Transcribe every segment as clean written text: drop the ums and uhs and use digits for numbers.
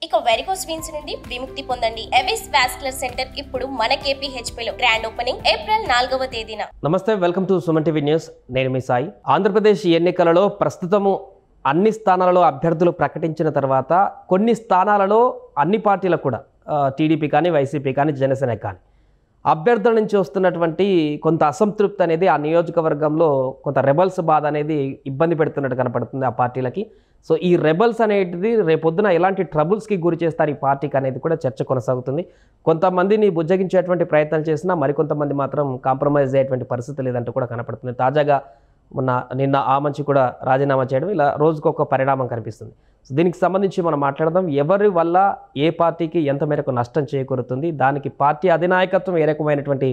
ఇక varicose veins నుండి విముక్తి పొందండి. ఎవిస్ వాస్కులర్ సెంటర్ ఇప్పుడు మన KPHPలో గ్రాండ్ ఓపెనింగ్ ఏప్రిల్ 4వ తేదీన. నమస్తే, welcome to Suman TV news. నేను మీ సాయి. ఆంధ్రప్రదేశ్ ఎన్నికలలో ప్రస్తుతము అన్ని స్థానాలలో అభ్యర్థులు ప్రకటించిన తర్వాత కొన్ని స్థానాలలో అన్ని పార్టీలకు కూడా టీడీపీ కానీ, వైసీపీ కానీ, జనసేన కానీ అభ్యర్థుల నుంచి వస్తున్నటువంటి కొంత అసంతృప్తి అనేది ఆ నియోజకవర్గంలో కొంత రెబల్స్ బాధ అనేది ఇబ్బంది పెడుతున్నట్టు కనపడుతుంది ఆ పార్టీలకి. సో ఈ రెబల్స్ అనేటిది రేపొద్దున ఎలాంటి ట్రబుల్స్కి గురి చేస్తారు ఈ పార్టీకి అనేది కూడా చర్చ కొనసాగుతుంది. కొంతమందిని బుజ్జగించేటువంటి ప్రయత్నాలు చేసినా మరికొంతమంది మాత్రం కాంప్రమైజ్ అయ్యేటువంటి పరిస్థితి లేదంటూ కూడా కనపడుతుంది. తాజాగా నిన్న ఆమంచి కూడా రాజీనామా చేయడం, ఇలా రోజుకొక పరిణామం కనిపిస్తుంది. సో దీనికి సంబంధించి మనం మాట్లాడదాం. ఎవరి వల్ల ఏ పార్టీకి ఎంత మేరకు నష్టం చేకూరుతుంది, దానికి పార్టీ అధినాయకత్వం ఏ రకమైనటువంటి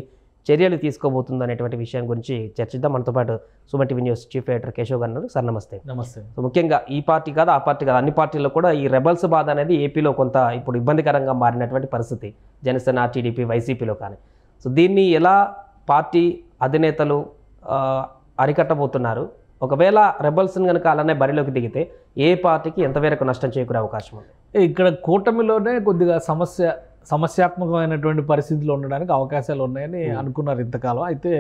చర్యలు తీసుకోబోతుంది అనేటువంటి విషయం గురించి చర్చిద్దాం. మనతో పాటు Suman TV news chief editor Keshav గారు ఉన్నారు. సార్ నమస్తే. నమస్తే. సో ముఖ్యంగా ఈ పార్టీ కాదు ఆ పార్టీ కాదు అన్ని పార్టీల్లో కూడా ఈ రెబల్స్ బాధ అనేది ఏపీలో కొంత ఇప్పుడు ఇబ్బందికరంగా మారినటువంటి పరిస్థితి, జనసేన, టీడీపీ, వైసీపీలో కానీ. సో దీన్ని ఎలా పార్టీ అధినేతలు అరికట్టబోతున్నారు? ఒకవేళ రెబల్స్ని కనుక అలానే బరిలోకి దిగితే ఏ పార్టీకి ఎంత మేరకు నష్టం చేకూరే అవకాశం ఉంది? ఇక్కడ కూటమిలోనే కొద్దిగా సమస్యాత్మకమైనటువంటి పరిస్థితులు ఉండడానికి అవకాశాలు ఉన్నాయని అనుకున్నారు ఇంతకాలం. అయితే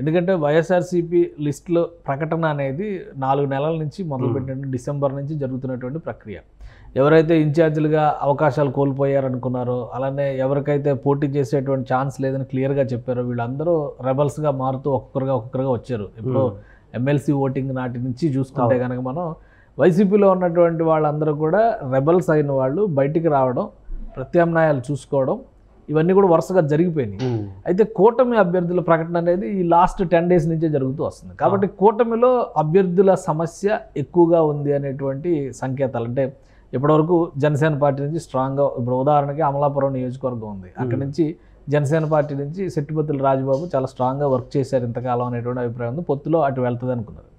ఎందుకంటే వైఎస్ఆర్సీపీ లిస్టులో ప్రకటన అనేది 4 నెలల నుంచి మొదలుపెట్టినటువంటి డిసెంబర్ నుంచి జరుగుతున్నటువంటి ప్రక్రియ. ఎవరైతే ఇన్ఛార్జీలుగా అవకాశాలు కోల్పోయారనుకున్నారో, అలానే ఎవరికైతే పోటీ చేసేటువంటి ఛాన్స్ లేదని క్లియర్గా చెప్పారో, వీళ్ళందరూ రెబల్స్గా మారుతూ ఒక్కొక్కరుగా వచ్చారు. ఇప్పుడు ఎమ్మెల్సీ ఓటింగ్ నాటి నుంచి చూసుకుంటే కనుక మనం వైసీపీలో ఉన్నటువంటి వాళ్ళందరూ కూడా రెబల్స్ అయిన వాళ్ళు బయటికి రావడం, ప్రత్యామ్నాయాలు చూసుకోవడం, ఇవన్నీ కూడా వరుసగా జరిగిపోయినాయి. అయితే కూటమి అభ్యర్థుల ప్రకటన అనేది ఈ లాస్ట్ 10 days నుంచే జరుగుతూ వస్తుంది. కాబట్టి కూటమిలో అభ్యర్థుల సమస్య ఎక్కువగా ఉంది అనేటువంటి సంకేతాలు. అంటే ఇప్పటివరకు జనసేన పార్టీ నుంచి స్ట్రాంగ్గా, ఇప్పుడు ఉదాహరణకి అమలాపురం నియోజకవర్గం ఉంది, అక్కడి నుంచి జనసేన పార్టీ నుంచి సెట్టిపత్తుల రాజబాబు చాలా స్ట్రాంగ్గా వర్క్ చేశారు ఇంతకాలం అనేటువంటి అభిప్రాయం ఉంది. పొత్తులో అటు వెళ్తుంది అనుకున్నారు.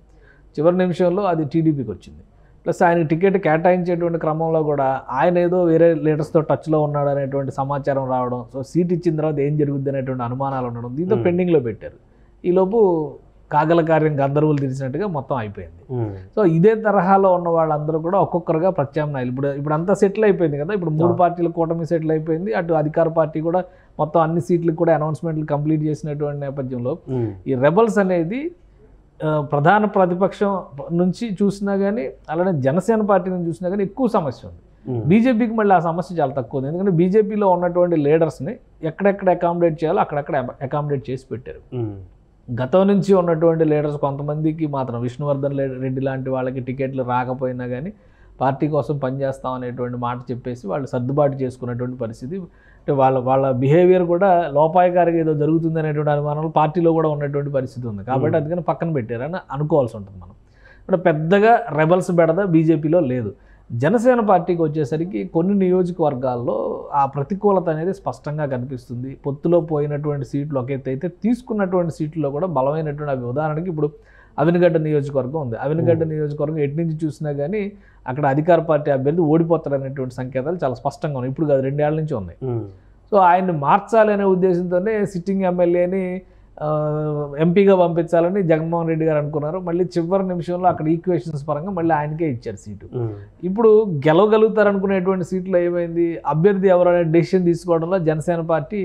చివరి నిమిషంలో అది టీడీపీకి వచ్చింది. ప్లస్ ఆయనకి టికెట్ కేటాయించేటువంటి క్రమంలో కూడా ఆయన ఏదో వేరే లీడర్స్తో టచ్లో ఉన్నాడు అనేటువంటి సమాచారం రావడం, సో సీట్ ఇచ్చిన తర్వాత ఏం జరుగుద్ది అనేటువంటి అనుమానాలు ఉండడం, దీంతో పెండింగ్లో పెట్టారు. ఈలోపు కాగల కార్యం గంధర్వులు తీసినట్టుగా మొత్తం అయిపోయింది. సో ఇదే తరహాలో ఉన్న వాళ్ళందరూ కూడా ఒక్కొక్కరుగా ప్రత్యామ్నాయాలు, ఇప్పుడు అంతా సెటిల్ అయిపోయింది కదా. ఇప్పుడు 3 పార్టీల కూటమి సెటిల్ అయిపోయింది. అటు అధికార పార్టీ కూడా మొత్తం అన్ని సీట్లకు కూడా అనౌన్స్మెంట్లు కంప్లీట్ చేసినటువంటి నేపథ్యంలో ఈ రెబల్స్ అనేది ప్రధాన ప్రతిపక్షం నుంచి చూసినా కానీ, అలానే జనసేన పార్టీ నుంచి చూసినా కానీ ఎక్కువ సమస్య ఉంది. బీజేపీకి మళ్ళీ ఆ సమస్య చాలా తక్కువ ఉంది. ఎందుకంటే బీజేపీలో ఉన్నటువంటి లీడర్స్ని ఎక్కడెక్కడ అకామిడేట్ చేయాలో అక్కడక్కడ అకామిడేట్ చేసి పెట్టారు. గతం నుంచి ఉన్నటువంటి లీడర్స్ కొంతమందికి మాత్రం విష్ణువర్ధన్ రెడ్డి లాంటి వాళ్ళకి టికెట్లు రాకపోయినా కానీ పార్టీ కోసం పనిచేస్తాం అనేటువంటి మాట చెప్పేసి వాళ్ళు సర్దుబాటు చేసుకున్నటువంటి పరిస్థితి. అంటే వాళ్ళ బిహేవియర్ కూడా లోపాయకారిగా ఏదో జరుగుతుంది అనేటువంటి అనుమానాలు పార్టీలో కూడా ఉన్నటువంటి పరిస్థితి ఉంది. కాబట్టి అందుకని పక్కన పెట్టారని అనుకోవాల్సి ఉంటుంది మనం. ఇప్పుడు పెద్దగా రెబల్స్ బెడద బీజేపీలో లేదు. జనసేన పార్టీకి వచ్చేసరికి కొన్ని నియోజకవర్గాల్లో ఆ ప్రతికూలత అనేది స్పష్టంగా కనిపిస్తుంది. పొత్తులో పోయినటువంటి సీట్లు ఒక ఎత్తు అయితే, తీసుకున్నటువంటి సీట్లలో కూడా బలమైనటువంటి అవి, ఉదాహరణకి ఇప్పుడు అవినగడ్డ నియోజకవర్గం ఉంది. అవినగడ్డ నియోజకవర్గం ఎటు నుంచి చూసినా కానీ అక్కడ అధికార పార్టీ అభ్యర్థి ఓడిపోతారనేటువంటి సంకేతాలు చాలా స్పష్టంగా ఉన్నాయి. ఇప్పుడు కాదు, 2 ఏళ్ల నుంచి ఉన్నాయి. సో ఆయన్ని మార్చాలి అనే ఉద్దేశంతోనే సిట్టింగ్ ఎమ్మెల్యేని ఎంపీగా పంపించాలని జగన్మోహన్ రెడ్డి గారు అనుకున్నారు. మళ్ళీ చివరి నిమిషంలో అక్కడ ఈక్వేషన్స్ పరంగా మళ్ళీ ఆయనకే ఇచ్చారు సీటు. ఇప్పుడు గెలవగలుగుతారు అనుకునేటువంటి సీట్లో ఏమైంది, అభ్యర్థి ఎవరైనా డెసిషన్ తీసుకోవడంలో జనసేన పార్టీ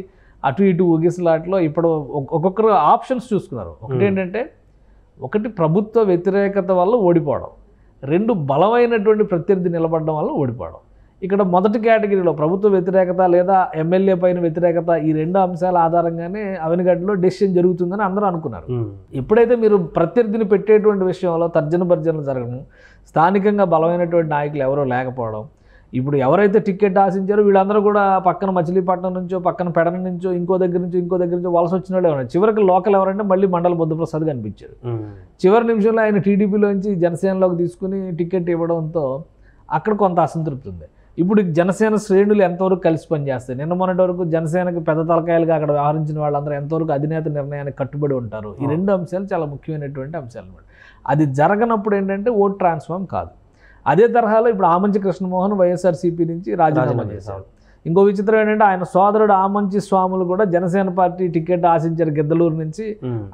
అటు ఇటు ఊగిసలాట్లో ఇప్పుడు ఒక్కొక్కరు ఆప్షన్స్ చూసుకున్నారు. ఒకటి ప్రభుత్వ వ్యతిరేకత వల్ల ఓడిపోవడం, 2 బలమైనటువంటి ప్రత్యర్థి నిలబడడం వల్ల ఓడిపోవడం. ఇక్కడ మొదటి కేటగిరీలో ప్రభుత్వ వ్యతిరేకత లేదా ఎమ్మెల్యే పైన వ్యతిరేకత, ఈ 2 అంశాల ఆధారంగానే అవినగడ్డలో డెసిషన్ జరుగుతుందని అందరూ అనుకున్నారు. ఎప్పుడైతే మీరు ప్రత్యర్థిని పెట్టేటువంటి విషయంలో తర్జన భర్జనలు జరగడం, స్థానికంగా బలమైనటువంటి నాయకులు ఎవరో లేకపోవడం, ఇప్పుడు ఎవరైతే టికెట్ ఆశించారో వీళ్ళందరూ కూడా పక్కన మచిలీపట్నం నుంచో, పక్కన పెడన నుంచో, ఇంకో దగ్గర నుంచో వలస వచ్చిన వాళ్ళే ఉన్నారు. చివరికి లోకల్ ఎవరంటే మళ్ళీ మండల బుద్ధప్రసాద్ కనిపించారు. చివరి నిమిషంలో ఆయన టీడీపీలోంచి జనసేనలోకి తీసుకుని టికెట్ ఇవ్వడంతో అక్కడ కొంత అసంతృప్తి ఉంది. ఇప్పుడు జనసేన శ్రేణులు ఎంతవరకు కలిసి పనిచేస్తాయి? నిన్న మొన్నటి వరకు జనసేనకు పెద్ద తలకాయలుగా అక్కడ వ్యవహరించిన వాళ్ళందరూ ఎంతవరకు అధినేత నిర్ణయానికి కట్టుబడి ఉంటారు? ఈ 2 అంశాలు చాలా ముఖ్యమైనటువంటి అంశాలు అన్నమాట. అది జరగనప్పుడు ఏంటంటే ఓట్ ట్రాన్స్ఫార్మ్ కాదు. అదే తరహాలో ఇప్పుడు ఆమంచి కృష్ణమోహన్ వైఎస్ఆర్సీపీ నుంచి రాజీనామా చేశారు. ఇంకో విచిత్రం ఏంటంటే ఆయన సోదరుడు ఆమంచి స్వాములు కూడా జనసేన పార్టీ టికెట్ ఆశించారు గిద్దలూరు నుంచి.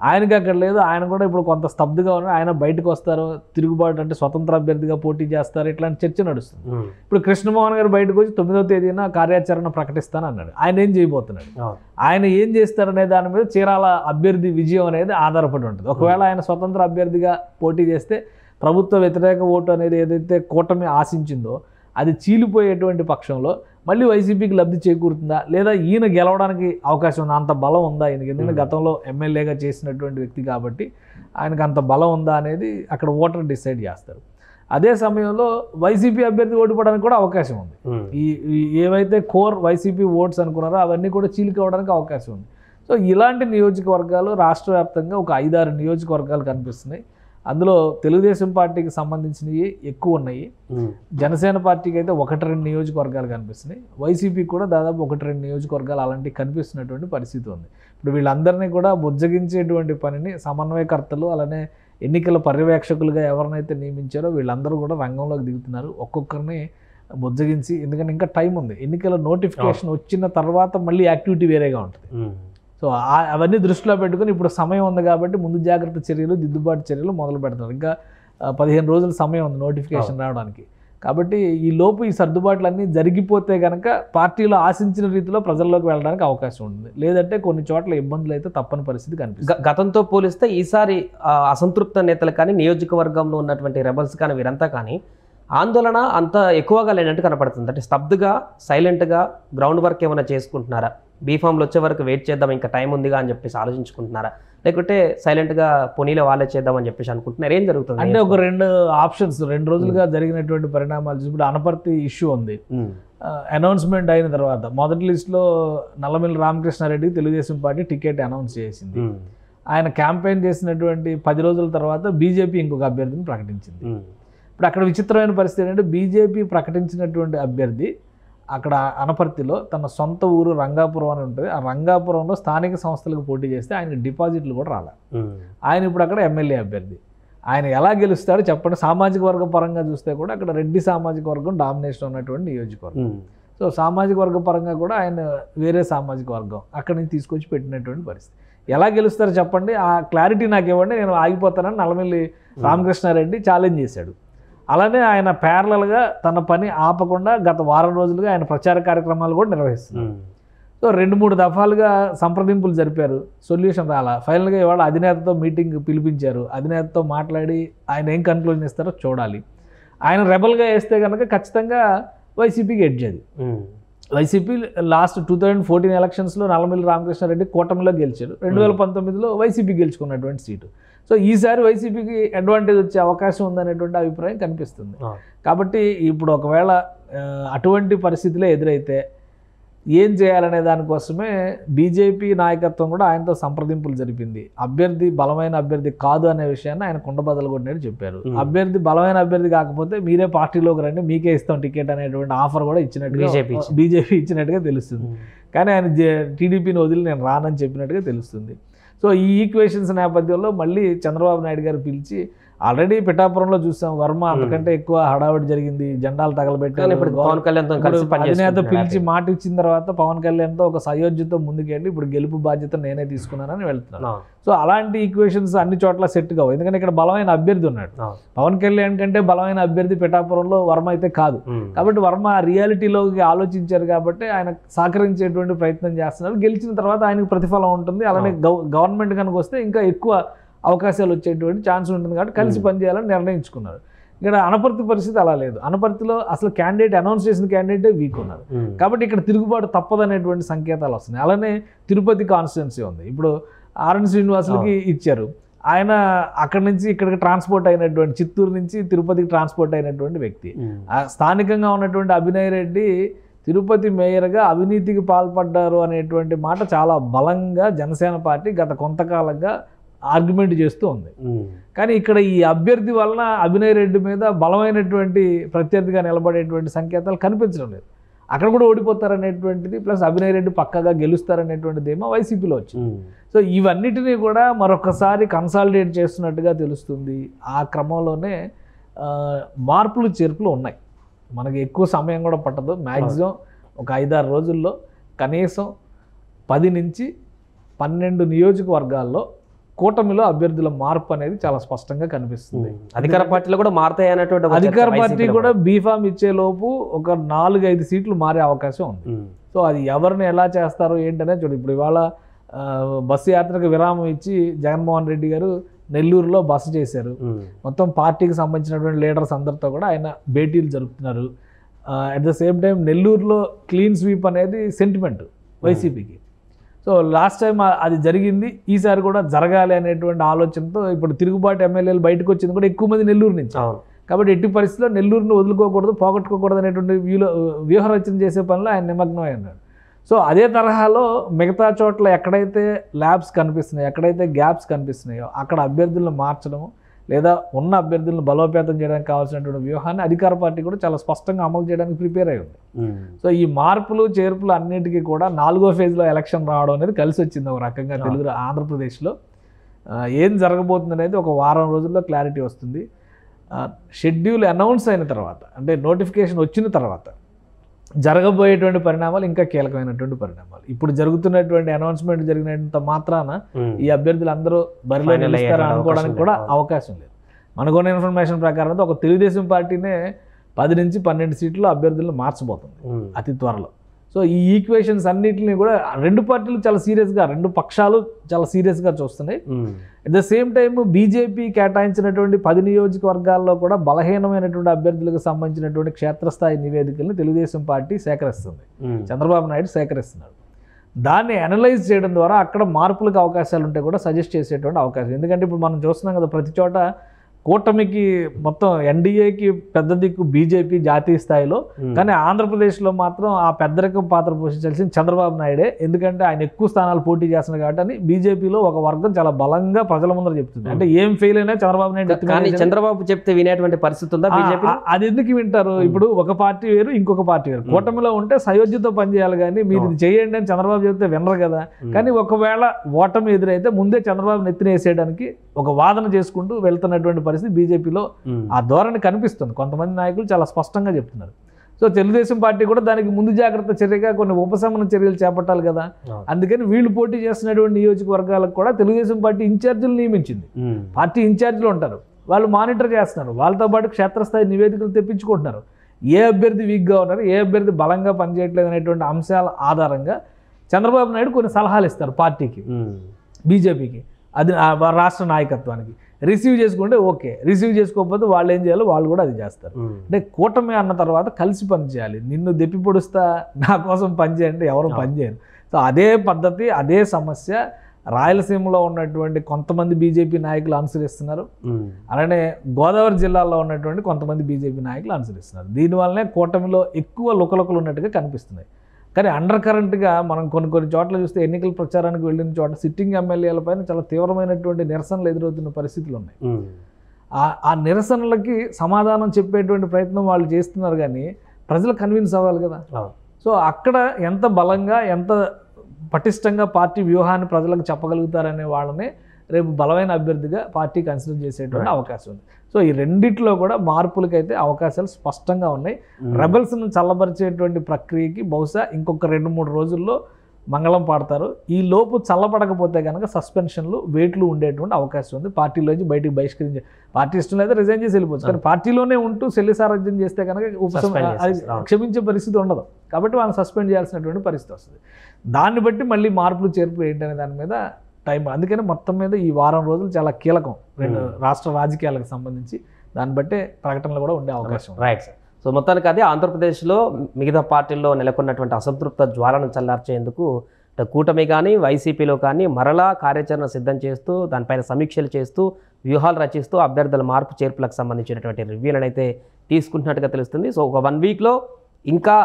ఆయనకి అక్కడ లేదు. ఆయన కూడా ఇప్పుడు కొంత స్తబ్దుగా ఉన్నారు. ఆయన బయటకు వస్తారు, తిరుగుబాటు అంటే స్వతంత్ర అభ్యర్థిగా పోటీ చేస్తారు, ఇట్లాంటి చర్చ నడుస్తుంది. ఇప్పుడు కృష్ణమోహన్ గారు బయటకు వచ్చి 9వ తేదీన కార్యాచరణ ప్రకటిస్తాను అన్నాడు. ఆయన ఏం చేయబోతున్నాడు, ఆయన ఏం చేస్తారనే దాని మీద చీరాల అభ్యర్థి విజయం అనేది ఆధారపడి ఉంటుంది. ఒకవేళ ఆయన స్వతంత్ర అభ్యర్థిగా పోటీ చేస్తే ప్రభుత్వ వ్యతిరేక ఓటు అనేది ఏదైతే కూటమి ఆశించిందో అది చీలిపోయేటువంటి పక్షంలో మళ్ళీ వైసీపీకి లబ్ధి చేకూరుతుందా, లేదా ఈయన గెలవడానికి అవకాశం ఉందా, అంత బలం ఉందా ఈయనకి? ఎందుకంటే గతంలో ఎమ్మెల్యేగా చేసినటువంటి వ్యక్తి కాబట్టి ఆయనకు అంత బలం ఉందా అనేది అక్కడ ఓటర్ డిసైడ్ చేస్తారు. అదే సమయంలో వైసీపీ అభ్యర్థి ఓడిపోవడానికి కూడా అవకాశం ఉంది. ఈ ఏవైతే కోర్ వైసీపీ ఓట్స్ అనుకున్నారో అవన్నీ కూడా చీలికోవడానికి అవకాశం ఉంది. సో ఇలాంటి నియోజకవర్గాలు రాష్ట్ర వ్యాప్తంగా ఒక 5-6 నియోజకవర్గాలు కనిపిస్తున్నాయి. అందులో తెలుగుదేశం పార్టీకి సంబంధించినవి ఎక్కువ ఉన్నాయి. జనసేన పార్టీకి అయితే 1-2 నియోజకవర్గాలు కనిపిస్తున్నాయి. వైసీపీకి కూడా దాదాపు 1-2 నియోజకవర్గాలు అలాంటివి కనిపిస్తున్నటువంటి పరిస్థితి ఉంది. ఇప్పుడు వీళ్ళందరినీ కూడా బుజ్జగించేటువంటి పనిని సమన్వయకర్తలు అలానే ఎన్నికల పర్యవేక్షకులుగా ఎవరినైతే నియమించారో వీళ్ళందరూ కూడా రంగంలోకి దిగుతున్నారు. ఒక్కొక్కరిని బుజ్జగించి, ఎందుకంటే ఇంకా టైం ఉంది. ఎన్నికల నోటిఫికేషన్ వచ్చిన తర్వాత మళ్ళీ యాక్టివిటీ వేరేగా ఉంటుంది. సో అవన్నీ దృష్టిలో పెట్టుకుని ఇప్పుడు సమయం ఉంది కాబట్టి ముందు జాగ్రత్త చర్యలు, దిద్దుబాటు చర్యలు మొదలు పెడతారు. ఇంకా 15 రోజుల సమయం ఉంది నోటిఫికేషన్ రావడానికి. కాబట్టి ఈ లోపు ఈ సర్దుబాట్లన్నీ జరిగిపోతే కనుక పార్టీలో ఆశించిన రీతిలో ప్రజల్లోకి వెళ్ళడానికి అవకాశం ఉంటుంది. లేదంటే కొన్ని చోట్ల ఇబ్బందులు అయితే తప్పని పరిస్థితి కనిపిస్తుంది. గతంతో పోలిస్తే ఈసారి అసంతృప్త నేతలు కానీ, నియోజకవర్గంలో ఉన్నటువంటి రెబల్స్ కానీ, వీరంతా కానీ ఆందోళన అంత ఎక్కువగా లేనట్టు కనపడుతుంది. అంటే స్తబ్దుగా, సైలెంట్గా గ్రౌండ్ వర్క్ ఏమైనా చేసుకుంటున్నారా? బీఫామ్లు వచ్చే వరకు వెయిట్ చేద్దాం, ఇంకా టైం ఉందిగా అని చెప్పేసి ఆలోచించుకుంటున్నారా? లేకుంటే సైలెంట్గా పోనీలో వాళ్ళే చేద్దామని చెప్పేసి అనుకుంటున్నారు? ఏం జరుగుతుంది అంటే ఒక 2 ఆప్షన్స్ 2 రోజులుగా జరిగినటువంటి పరిణామాలు చూసి ఇప్పుడు అనపర్తి ఇష్యూ ఉంది. అనౌన్స్మెంట్ అయిన తర్వాత మొదటి లిస్టులో నల్లమిల్లి రామకృష్ణారెడ్డికి తెలుగుదేశం పార్టీ టికెట్ అనౌన్స్ చేసింది. ఆయన క్యాంపెయిన్ చేసినటువంటి 10 రోజుల తర్వాత బీజేపీ ఇంకొక అభ్యర్థిని ప్రకటించింది. ఇప్పుడు అక్కడ విచిత్రమైన పరిస్థితి ఏంటంటే బీజేపీ ప్రకటించినటువంటి అభ్యర్థి అక్కడ అనపర్తిలో తన సొంత ఊరు రంగాపురం అని ఉంటుంది. ఆ రంగాపురంలో స్థానిక సంస్థలకు పోటీ చేస్తే ఆయనకి డిపాజిట్లు కూడా రాలే. ఆయన ఇప్పుడు అక్కడ ఎమ్మెల్యే అభ్యర్థి. ఆయన ఎలా గెలుస్తాడో చెప్పండి. సామాజిక వర్గ పరంగా చూస్తే కూడా అక్కడ రెడ్డి సామాజిక వర్గం డామినేషన్ ఉన్నటువంటి నియోజకవర్గం. సో సామాజిక వర్గ పరంగా కూడా ఆయన వేరే సామాజిక వర్గం అక్కడి నుంచి తీసుకొచ్చి పెట్టినటువంటి పరిస్థితి. ఎలా గెలుస్తారో చెప్పండి, ఆ క్లారిటీ నాకు ఇవ్వండి, నేను ఆగిపోతానని నల్లమిల్లి రామకృష్ణారెడ్డి ఛాలెంజ్ చేశాడు. అలానే ఆయన ప్యారలల్గా తన పని ఆపకుండా గత వారం రోజులుగా ఆయన ప్రచార కార్యక్రమాలు కూడా నిర్వహిస్తున్నారు. సో 2-3 దఫాలుగా సంప్రదింపులు జరిపారు, సొల్యూషన్ రాలా. ఫైనల్గా ఇవాళ అధినేతతో మీటింగ్ పిలిపించారు. అధినేతతో మాట్లాడి ఆయన ఏం కన్క్లూజన్ ఇస్తారో చూడాలి. ఆయన రెబల్గా వేస్తే కనుక ఖచ్చితంగా వైసీపీకి ఎడ్జ్ అది. వైసీపీ లాస్ట్ 2014 ఎలక్షన్స్లో నల్లమిల్లి రామకృష్ణారెడ్డి కూటమిలో గెలిచారు. 2019లో వైసీపీ గెలుచుకున్నటువంటి సీటు. సో ఈసారి వైసీపీకి అడ్వాంటేజ్ వచ్చే అవకాశం ఉందనేటువంటి అభిప్రాయం కనిపిస్తుంది. కాబట్టి ఇప్పుడు ఒకవేళ అటువంటి పరిస్థితులే ఎదురైతే ఏం చేయాలనే దానికోసమే బీజేపీ నాయకత్వం కూడా ఆయనతో సంప్రదింపులు జరిపింది. అభ్యర్థి బలమైన అభ్యర్థి కాదు అనే విషయాన్ని ఆయన కుండబద్దలు కొట్టినట్టు చెప్పారు. అభ్యర్థి బలమైన అభ్యర్థి కాకపోతే మీరే పార్టీలోకి రండి, మీకే ఇస్తాం టికెట్ అనేటువంటి ఆఫర్ కూడా ఇచ్చినట్టుగా బీజేపీ ఇచ్చినట్టుగా తెలుస్తుంది. కానీ ఆయన టీడీపీని వదిలి నేను రానని చెప్పినట్టుగా తెలుస్తుంది. సో ఈ ఈక్వేషన్స్ నేపథ్యంలో మళ్ళీ చంద్రబాబు నాయుడు గారు పిలిచి, ఆల్రెడీ పిఠాపురంలో చూసాం వర్మ అంతకంటే ఎక్కువ హడావిడి జరిగింది, జెండాలు తగలబెట్టారు. అధినేత పిలిచి మాట ఇచ్చిన తర్వాత పవన్ కళ్యాణ్తో ఒక సయోధ్యతో ముందుకెళ్ళి ఇప్పుడు గెలుపు బాధ్యత నేనే తీసుకున్నానని వెళ్తున్నాను. సో అలాంటి ఈక్వేషన్స్ అన్ని చోట్ల సెట్ కావు. ఎందుకంటే ఇక్కడ బలమైన అభ్యర్థి ఉన్నాడు. పవన్ కళ్యాణ్ కంటే బలమైన అభ్యర్థి పిఠాపురంలో వర్మ అయితే కాదు. కాబట్టి వర్మ రియాలిటీలోకి ఆలోచించారు కాబట్టి ఆయన సహకరించేటువంటి ప్రయత్నం చేస్తున్నారు. గెలిచిన తర్వాత ఆయనకు ప్రతిఫలం ఉంటుంది. అలానే గవర్నమెంట్ కనుక వస్తే ఇంకా ఎక్కువ అవకాశాలు వచ్చేటువంటి ఛాన్స్ ఉంటుంది కాబట్టి కలిసి పనిచేయాలని నిర్ణయించుకున్నారు. ఇక్కడ అనపర్తి పరిస్థితి అలా లేదు. అనపర్తిలో అసలు క్యాండిడేట్ అనౌన్స్ చేసిన క్యాండిడేటే వీక్ ఉన్నారు. కాబట్టి ఇక్కడ తిరుగుబాటు తప్పదనేటువంటి సంకేతాలు వస్తున్నాయి. అలానే తిరుపతి కాన్స్టిట్యున్సీ ఉంది. ఇప్పుడు ఆర్ఎన్ శ్రీనివాసులకి ఇచ్చారు. ఆయన అక్కడి నుంచి ఇక్కడికి ట్రాన్స్పోర్ట్ అయినటువంటి, చిత్తూరు నుంచి తిరుపతికి ట్రాన్స్పోర్ట్ అయినటువంటి వ్యక్తి. స్థానికంగా ఉన్నటువంటి అభినయ్ రెడ్డి తిరుపతి మేయర్గా అవినీతికి పాల్పడ్డారు అనేటువంటి మాట చాలా బలంగా జనసేన పార్టీ గత కొంతకాలంగా ఆర్గ్యుమెంట్ చేస్తూ ఉంది. కానీ ఇక్కడ ఈ అభ్యర్థి వలన అభినయ్ రెడ్డి మీద బలమైనటువంటి ప్రత్యర్థిగా నిలబడేటువంటి సంకేతాలు కనిపించడం లేదు. అక్కడ కూడా ఓడిపోతారనేటువంటిది, ప్లస్ అభినయ్ రెడ్డి పక్కగా గెలుస్తారనేటువంటిది ఏమో వైసీపీలో వచ్చింది. సో ఇవన్నిటినీ కూడా మరొకసారి కన్సాలిడేట్ చేస్తున్నట్టుగా తెలుస్తుంది. ఆ క్రమంలోనే మార్పులు చేర్పులు ఉన్నాయి. మనకి ఎక్కువ సమయం కూడా పట్టదు. మ్యాక్సిమం ఒక 5-6 రోజుల్లో కనీసం 10 నుంచి 12 నియోజకవర్గాల్లో కూటమిలో అభ్యర్థుల మార్పు అనేది చాలా స్పష్టంగా కనిపిస్తుంది. అధికార పార్టీలో కూడా మారుతాయి అన్నటువంటి అధికార పార్టీ కూడా బీఫామ్ ఇచ్చేలోపు ఒక 4-5 సీట్లు మారే అవకాశం ఉంది. సో అది ఎవరిని ఎలా చేస్తారో ఏంటనే చూడు. ఇప్పుడు ఇవాళ బస్సు యాత్రకు విరామం ఇచ్చి జగన్మోహన్ రెడ్డి గారు నెల్లూరులో బస చేశారు. మొత్తం పార్టీకి సంబంధించినటువంటి లీడర్స్ అందరితో కూడా ఆయన భేటీలు జరుపుతున్నారు. అట్ ద సేమ్ టైం నెల్లూరులో క్లీన్ స్వీప్ అనేది సెంటిమెంట్ వైసీపీకి. సో లాస్ట్ టైం అది జరిగింది, ఈసారి కూడా జరగాలి అనేటువంటి ఆలోచనతో ఇప్పుడు తిరుగుబాటు ఎమ్మెల్యేలు బయటకు వచ్చింది కూడా ఎక్కువ మంది నెల్లూరు నుంచి. కాబట్టి ఎట్టి పరిస్థితుల్లో నెల్లూరుని వదులుకోకూడదు, పోగొట్టుకోకూడదు అనేటువంటి వ్యూహరచన చేసే పనిలో ఆయన నిమగ్నం అయ్యారు. సో అదే తరహాలో మిగతా చోట్ల ఎక్కడైతే ల్యాబ్స్ కనిపిస్తున్నాయో, ఎక్కడైతే గ్యాప్స్ కనిపిస్తున్నాయో అక్కడ అభ్యర్థులను మార్చడము లేదా ఉన్న అభ్యర్థులను బలోపేతం చేయడానికి కావాల్సినటువంటి వ్యూహాన్ని అధికార పార్టీ కూడా చాలా స్పష్టంగా అమలు చేయడానికి ప్రిపేర్ అయి ఉంది. సో ఈ మార్పులు చేర్పులు అన్నిటికీ కూడా 4వ ఫేజ్లో ఎలక్షన్ రావడం అనేది కలిసి వచ్చింది ఒక రకంగా. తెలుగు ఆంధ్రప్రదేశ్లో ఏం జరగబోతుంది అనేది ఒక వారం రోజుల్లో క్లారిటీ వస్తుంది. షెడ్యూల్ అనౌన్స్ అయిన తర్వాత, అంటే నోటిఫికేషన్ వచ్చిన తర్వాత జరగబోయేటువంటి పరిణామాలు ఇంకా కీలకమైనటువంటి పరిణామాలు. ఇప్పుడు జరుగుతున్నటువంటి అనౌన్స్మెంట్ జరిగినంత మాత్రాన ఈ అభ్యర్థులు అందరూ బరిలో నిలుస్తారని అనుకోవడానికి కూడా అవకాశం లేదు. మనకున్న ఇన్ఫర్మేషన్ ప్రకారం ఒక తెలుగుదేశం పార్టీనే 10 నుంచి 12 సీట్లు అభ్యర్థులను మార్చబోతుంది అతి త్వరలో. సో ఈ ఈక్వేషన్స్ అన్నింటినీ కూడా 2 పార్టీలు చాలా సీరియస్గా, 2 పక్షాలు చాలా సీరియస్గా చూస్తున్నాయి. At the same time BJP కేటాయించినటువంటి 10 నియోజకవర్గాల్లో కూడా బలహీనమైనటువంటి అభ్యర్థులకు సంబంధించినటువంటి క్షేత్రస్థాయి నివేదికలను తెలుగుదేశం పార్టీ సేకరిస్తుంది, చంద్రబాబు నాయుడు సేకరిస్తున్నారు. దాన్ని అనలైజ్ చేయడం ద్వారా అక్కడ మార్పులకు అవకాశాలు ఉంటే కూడా సజెస్ట్ చేసేటువంటి అవకాశం. ఎందుకంటే ఇప్పుడు మనం చూస్తున్నాం కదా, ప్రతి చోట కూటమికి మొత్తం ఎన్డీఏకి పెద్ద దిక్కు బీజేపీ జాతీయ స్థాయిలో, కానీ ఆంధ్రప్రదేశ్లో మాత్రం ఆ పెద్దరికం పాత్ర పోషించాల్సింది చంద్రబాబు నాయుడే. ఎందుకంటే ఆయన ఎక్కువ స్థానాలు పోటీ చేస్తున్నారు కాబట్టి అని బీజేపీలో ఒక వర్గం చాలా బలంగా ప్రజల ముందర చెప్తుంది. అంటే ఏం ఫెయిల్ అయినా చంద్రబాబు నాయుడు, చంద్రబాబు చెప్తే వినేటువంటి పరిస్థితి ఉందా బీజేపీ? అది ఎందుకు వింటారు? ఇప్పుడు ఒక పార్టీ వేరు, ఇంకొక పార్టీ వేరు. కూటమిలో ఉంటే సయోధ్యతో పనిచేయాలి, కానీ మీరు ఇది చేయండి అని చంద్రబాబు చెప్తే వినరు కదా. కానీ ఒకవేళ ఓటమి ఎదురైతే ముందే చంద్రబాబు నెత్తిన వేసేయడానికి ఒక వాదన చేసుకుంటూ వెళ్తున్నటువంటి పరిస్థితి బీజేపీలో ఆ ధోరణి కనిపిస్తుంది. కొంతమంది నాయకులు చాలా స్పష్టంగా చెప్తున్నారు. సో తెలుగుదేశం పార్టీ కూడా దానికి ముందు జాగ్రత్త చర్యగా కొన్ని ఉపశమన చర్యలు చేపట్టాలి కదా. అందుకని వీళ్ళు పోటీ చేస్తున్నటువంటి నియోజకవర్గాలకు కూడా తెలుగుదేశం పార్టీ ఇన్ఛార్జీలు నియమించింది. పార్టీ ఇన్ఛార్జీలు ఉంటారు, వాళ్ళు మానిటర్ చేస్తున్నారు, వాళ్ళతో పాటు క్షేత్రస్థాయి నివేదికలు తెప్పించుకుంటున్నారు. ఏ అభ్యర్థి వీక్గా ఉన్నారు, ఏ అభ్యర్థి బలంగా పనిచేయట్లేదు అనేటువంటి అంశాల ఆధారంగా చంద్రబాబు నాయుడు కొన్ని సలహాలు ఇస్తారు పార్టీకి, బీజేపీకి, అది రాష్ట్ర నాయకత్వానికి. రిసీవ్ చేసుకుంటే ఓకే, రిసీవ్ చేసుకోకపోతే వాళ్ళు ఏం చేయాలో వాళ్ళు కూడా అది చేస్తారు. అంటే కూటమి అన్న తర్వాత కలిసి పనిచేయాలి. నిన్ను దెప్పి పొడుస్తా నా కోసం పనిచేయండి, ఎవరు పనిచేయరు. సో అదే పద్ధతి, అదే సమస్య రాయలసీమలో ఉన్నటువంటి కొంతమంది బీజేపీ నాయకులు అనుసరిస్తున్నారు. అలానే గోదావరి జిల్లాలో ఉన్నటువంటి కొంతమంది బీజేపీ నాయకులు అనుసరిస్తున్నారు. దీనివల్లనే కూటమిలో ఎక్కువ లుకలుకలు ఉన్నట్టుగా కనిపిస్తున్నాయి. కానీ అండర్ కరెంట్గా మనం కొన్ని చోట్ల చూస్తే ఎన్నికల ప్రచారానికి వెళ్ళిన చోట సిట్టింగ్ ఎమ్మెల్యేలపైన చాలా తీవ్రమైనటువంటి నిరసనలు ఎదురవుతున్న పరిస్థితులు ఉన్నాయి. ఆ నిరసనలకి సమాధానం చెప్పేటువంటి ప్రయత్నం వాళ్ళు చేస్తున్నారు, కానీ ప్రజలు కన్విన్స్ అవ్వాలి కదా. సో అక్కడ ఎంత బలంగా, ఎంత పటిష్టంగా పార్టీ వ్యూహాన్ని ప్రజలకు చెప్పగలుగుతారనే వాళ్ళని రేపు బలమైన అభ్యర్థిగా పార్టీ కన్సిడర్ చేసేటువంటి అవకాశం ఉంది. సో ఈ రెండిట్లో కూడా మార్పులకైతే అవకాశాలు స్పష్టంగా ఉన్నాయి. రెబల్స్ను చల్లబరిచేటువంటి ప్రక్రియకి బహుశా ఇంకొక 2-3 రోజుల్లో మంగళం పాడతారు. ఈ లోపు చల్లబడకపోతే కనుక సస్పెన్షన్లు, వేట్లు ఉండేటువంటి అవకాశం ఉంది. పార్టీలోంచి బయటికి బహిష్కరించే, పార్టీ ఇష్టం లేదా రిజైన్ చేసి వెళ్ళిపోవచ్చు. కానీ పార్టీలోనే ఉంటూ శల్యసారథ్యం చేస్తే కనుక క్షమించే పరిస్థితి ఉండదు. కాబట్టి వాళ్ళని సస్పెండ్ చేయాల్సినటువంటి పరిస్థితి వస్తుంది. దాన్ని బట్టి మళ్ళీ మార్పులు చేర్పులు ఏంటనే దాని మీద టైం. అందుకని మొత్తం మీద ఈ వారం రోజులు చాలా కీలకం రాష్ట్ర రాజకీయాలకు సంబంధించి. దాన్ని బట్టే ప్రకటనలు కూడా ఉండే అవకాశం. Right sir. సో మొత్తానికి అదే ఆంధ్రప్రదేశ్లో మిగతా పార్టీల్లో నెలకొన్నటువంటి అసంతృప్త జ్వాలను చల్లార్చేందుకు కూటమి కానీ వైసీపీలో కానీ మరలా కార్యాచరణ సిద్ధం చేస్తూ, దానిపైన సమీక్షలు చేస్తూ, వ్యూహాలు రచిస్తూ అభ్యర్థుల మార్పు చేర్పులకు సంబంధించినటువంటి రివ్యూలను అయితే తీసుకుంటున్నట్టుగా తెలుస్తుంది. సో ఒక 1 వీక్లో ఇంకా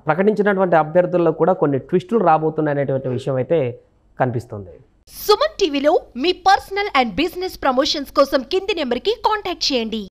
ప్రకటించినటువంటి అభ్యర్థుల్లో కూడా కొన్ని ట్విస్టులు రాబోతున్నాయనేటువంటి విషయం అయితే కనిపిస్తుంది. సుమన్ టీవీలో మీ పర్సనల్ అండ్ బిజినెస్ ప్రమోషన్స్ కోసం కింది నెంబర్కి కాంటాక్ట్ చేయండి.